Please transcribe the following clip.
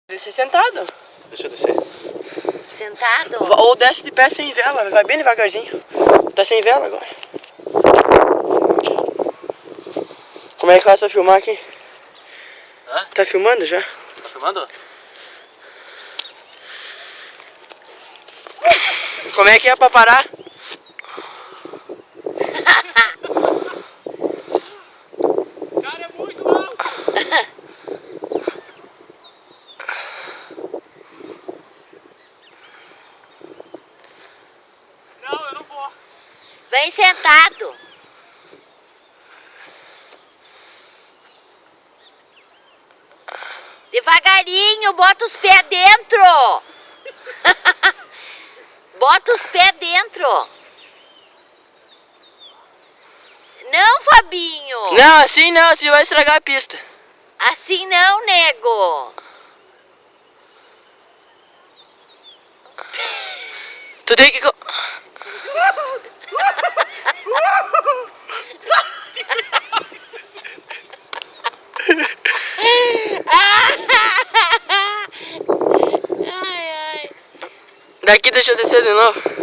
Descer sentado. Deixa eu descer. Sentado? Ou desce de pé sem vela, vai bem devagarzinho. Tá sem vela agora. Como é que vai filmar aqui? Hã? Tá filmando já? Tá filmando? Como é que é pra parar? Cara, é muito alto! Não, eu não vou. Vem sentado. Devagarinho, bota os pés dentro. Bota os pés dentro. Não, Fabinho. Não, assim não, assim vai estragar a pista. Assim não, nego. Tu tem que... Ai, ai. Daqui deixa eu descer de novo.